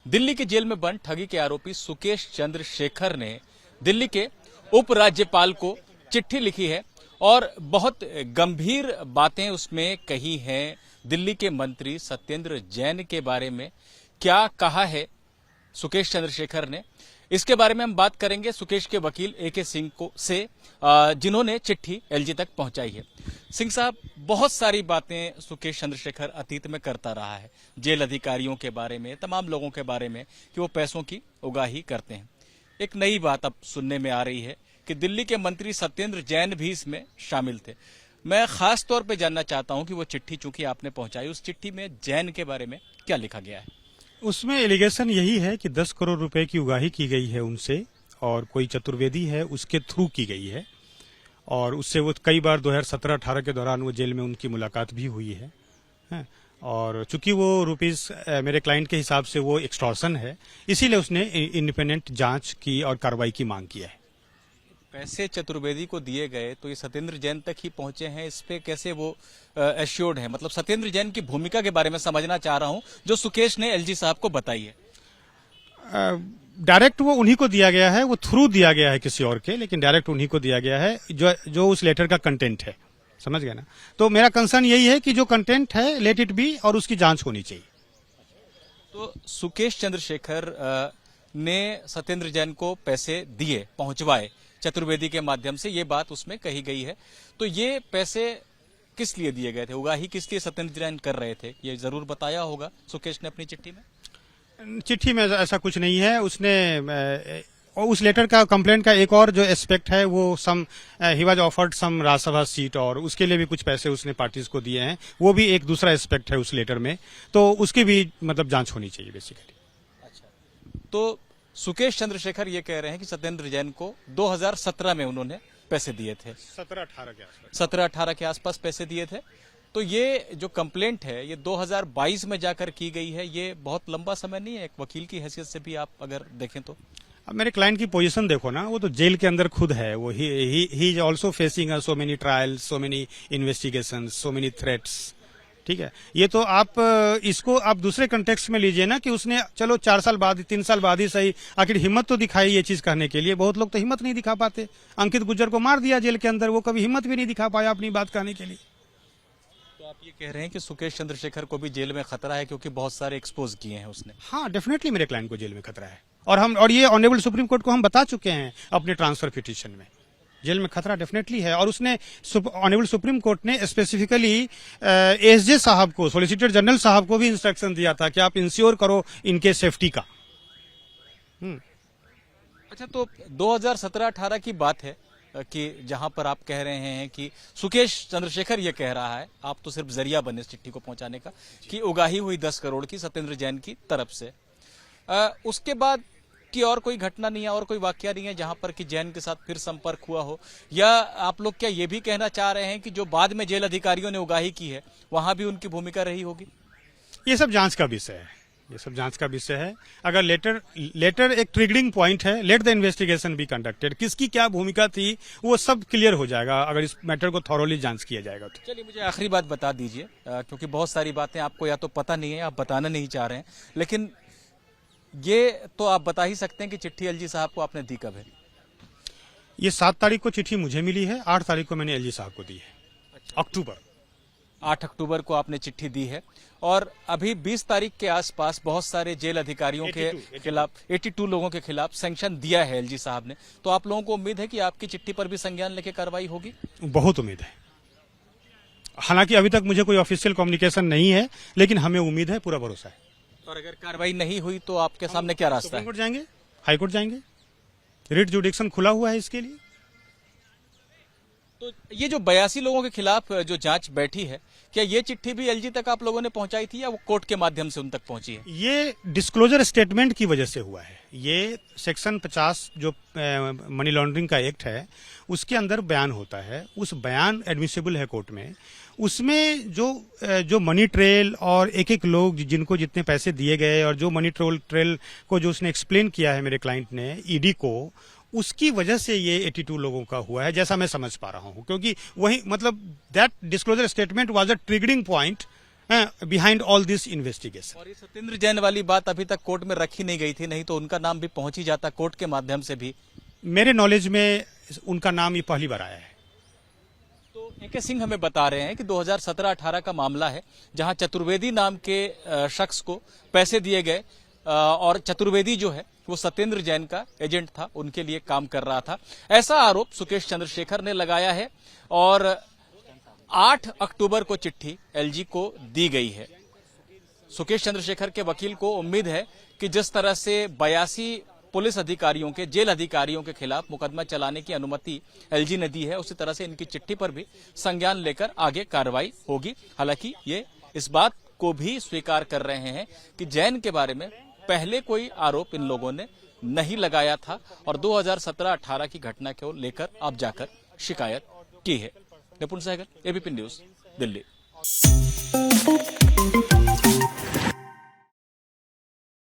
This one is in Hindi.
दिल्ली की जेल में बंद ठगी के आरोपी सुकेश चंद्रशेखर ने दिल्ली के उपराज्यपाल को चिट्ठी लिखी है और बहुत गंभीर बातें उसमें कही हैं। दिल्ली के मंत्री सत्येंद्र जैन के बारे में क्या कहा है सुकेश चंद्रशेखर ने, इसके बारे में हम बात करेंगे सुकेश के वकील AK सिंह से, जिन्होंने चिट्ठी LG तक पहुंचाई है। सिंह साहब, बहुत सारी बातें सुकेश चंद्रशेखर अतीत में करता रहा है, जेल अधिकारियों के बारे में, तमाम लोगों के बारे में कि वो पैसों की उगाही करते हैं। एक नई बात अब सुनने में आ रही है कि दिल्ली के मंत्री सत्येंद्र जैन भी इसमें शामिल थे। मैं खास तौर पे जानना चाहता हूं कि वो चिट्ठी चूंकि आपने पहुंचाई, उस चिट्ठी में जैन के बारे में क्या लिखा गया है? उसमें एलिगेशन यही है कि 10 करोड़ रुपए की उगाही की गई है उनसे, और कोई चतुर्वेदी है उसके थ्रू की गई है, और उससे वो कई बार 2017-18 के दौरान वो जेल में उनकी मुलाकात भी हुई है। और चूंकि वो रुपीस मेरे क्लाइंट के हिसाब से वो एक्सटॉर्शन है, इसीलिए उसने इंडिपेंडेंट जांच की और कार्रवाई की मांग किया है। पैसे चतुर्वेदी को दिए गए तो ये सत्येंद्र जैन तक ही पहुंचे हैं, इस पे कैसे वो एश्योर्ड है? मतलब सत्येंद्र जैन की भूमिका के बारे में समझना चाह रहा हूं जो सुकेश ने LG साहब को बताई है। डायरेक्ट वो उन्हीं को दिया गया है, वो थ्रू दिया गया है किसी और के, लेकिन डायरेक्ट उन्हीं को दिया गया है जो उस लेटर का कंटेंट है। समझ गए ना? तो मेरा कंसर्न यही है कि जो कंटेंट है लेट इट बी, और उसकी जांच होनी चाहिए। तो सुकेश चंद्रशेखर ने सत्येंद्र जैन को पैसे दिए, पहुंचवाए चतुर्वेदी के माध्यम से, ये बात उसमें कही गई है। तो ये पैसे किस लिए दिए गए थे, उगाही किस लिए सत्येंद्र जैन कर रहे थे, ये जरूर बताया होगा सुकेश ने अपनी चिट्ठी में। चिट्ठी में ऐसा कुछ नहीं है। उसने उस लेटर का कंप्लेंट का एक और जो एस्पेक्ट है वो ही was offered some Rajya Sabha seat, और उसके लिए भी कुछ पैसे उसने पार्टीज को दिए हैं, वो भी एक दूसरा एस्पेक्ट है उस लेटर में। तो उसकी भी मतलब जांच होनी चाहिए बेसिकली। अच्छा, तो सुकेश चंद्रशेखर ये कह रहे हैं कि सत्येंद्र जैन को 2017 में उन्होंने पैसे दिए थे, 17-18 के आसपास पैसे दिए थे। तो ये जो कंप्लेंट है ये 2022 में जाकर की गई है, ये बहुत लंबा समय नहीं है? एक वकील की हैसियत से भी आप अगर देखें तो। अब मेरे क्लाइंट की पोजीशन देखो ना, वो तो जेल के अंदर खुद है, वो he is also facing so many trials, so many investigation, so many threats. ठीक है, ये तो आप इसको आप दूसरे कंटेक्स्ट में लीजिए ना, कि उसने चलो 4 साल बाद, 3 साल बाद ही सही, आखिर हिम्मत तो दिखाई ये चीज करने के लिए। बहुत लोग तो हिम्मत नहीं दिखा पाते। अंकित गुज्जर को मार दिया जेल के अंदर, वो कभी हिम्मत भी नहीं दिखा पाया अपनी बात कहने के लिए। तो आप ये कह रहे हैं कि सुकेश चंद्रशेखर को भी जेल में खतरा है क्योंकि बहुत सारे एक्सपोज किए हैं उसने? हाँ, डेफिनेटली मेरे क्लाइंट को जेल में खतरा है, और ये ऑनरेबल सुप्रीम कोर्ट को हम बता चुके हैं अपने ट्रांसफर पिटीशन में। जेल में खतरा डेफिनेटली है, और उसने ऑनरेबल सुप्रीम कोर्ट ने स्पेसिफिकली SJ साहब को, सॉलिसिटर जनरल साहब को भी इंस्ट्रक्शन दिया था कि आप इंश्योर करो इनके सेफ्टी का। अच्छा, तो 2017-18 की बात है कि जहां पर आप कह रहे हैं कि सुकेश चंद्रशेखर ये कह रहा है, आप तो सिर्फ जरिया बने इस चिट्ठी को पहुंचाने का, कि उगाही हुई 10 करोड़ की सत्येंद्र जैन की तरफ से। उसके बाद की और कोई घटना नहीं है, और कोई वाकया नहीं है जहां पर कि जैन के साथ फिर संपर्क हुआ हो? या आप लोग क्या ये भी कहना चाह रहे हैं कि जो बाद में जेल अधिकारियों ने उगाही की है वहां भी उनकी भूमिका रही होगी? ये सब जांच का विषय है, ये सब जांच का विषय है। अगर लेटर एक ट्रिगरिंग पॉइंट है, let the investigation be conducted. किसकी क्या भूमिका थी वो सब क्लियर हो जाएगा अगर इस मैटर को थॉरोली जांच किया जाएगा तो। चलिए, मुझे आखिरी बात बता दीजिए, क्योंकि बहुत सारी बातें आपको या तो पता नहीं है, आप बताना नहीं चाह रहे हैं, लेकिन ये तो आप बता ही सकते हैं कि चिट्ठी LG साहब को आपने दी कब है? ये 7 तारीख को चिट्ठी मुझे मिली है, 8 तारीख को मैंने LG साहब को दी है। अच्छा। अक्टूबर 8 अक्टूबर को आपने चिट्ठी दी है, और अभी 20 तारीख के आसपास बहुत सारे जेल अधिकारियों के खिलाफ, 82 लोगों के खिलाफ सैंक्शन दिया है LG साहब ने। तो आप लोगों को उम्मीद है कि आपकी चिट्ठी पर भी संज्ञान लेके कार्रवाई होगी? बहुत उम्मीद है। हालांकि अभी तक मुझे कोई ऑफिशियल कम्युनिकेशन नहीं है, लेकिन हमें उम्मीद है, पूरा भरोसा है। और अगर कार्रवाई नहीं हुई तो आपके सामने क्या रास्ता है? सुप्रीम कोर्ट जाएंगे, हाई कोर्ट जाएंगे, रिट जुडिक्शन खुला हुआ है इसके लिए। तो ये जो 82 लोगों के खिलाफ जो जांच बैठी है, क्या ये चिट्ठी भी LG तक आप लोगों ने पहुंचाई थी या वो कोर्ट के माध्यम से उन तक पहुंची है? ये डिस्क्लोजर स्टेटमेंट की वजह से हुआ है। ये सेक्शन 50 जो मनी लॉन्ड्रिंग का एक्ट है उसके अंदर बयान होता है, उस बयान एडमिसिबल है कोर्ट में। उसमें जो मनी ट्रेल और एक एक लोग जिनको जितने पैसे दिए गए और जो मनी ट्रेल को जो उसने एक्सप्लेन किया है मेरे क्लाइंट ने ईडी को, उसकी वजह से ये 82 लोगों का हुआ है, जैसा मैं समझ पा रहा हूं। क्योंकि वही मतलब that disclosure statement was a triggering point behind all this investigation. और ये सत्येंद्र जैन वाली बात अभी तक कोर्ट में रखी नहीं गई थी, नहीं तो उनका नाम भी पहुंच ही जाता कोर्ट के माध्यम से भी। मेरे नॉलेज में उनका नाम ये पहली बार आया है। तो ए.के. सिंह हमें बता रहे हैं कि 2017-18 का मामला है, जहां चतुर्वेदी नाम के शख्स को पैसे दिए गए और चतुर्वेदी जो है वो सत्येंद्र जैन का एजेंट था, उनके लिए काम कर रहा था। ऐसा आरोप सुकेश चंद्रशेखर ने लगाया है और 8 अक्टूबर को चिट्ठी एलजी को दी गई है। सुकेश चंद्रशेखर के वकील को उम्मीद है कि जिस तरह से 82 पुलिस अधिकारियों के, जेल अधिकारियों के खिलाफ मुकदमा चलाने की अनुमति एलजी ने दी है, उसी तरह से इनकी चिट्ठी पर भी संज्ञान लेकर आगे कार्रवाई होगी। हालांकि ये इस बात को भी स्वीकार कर रहे हैं कि जैन के बारे में पहले कोई आरोप इन लोगों ने नहीं लगाया था और 2017-18 की घटना को लेकर अब जाकर शिकायत की है। निपुण सहगल, एबीपी न्यूज, दिल्ली।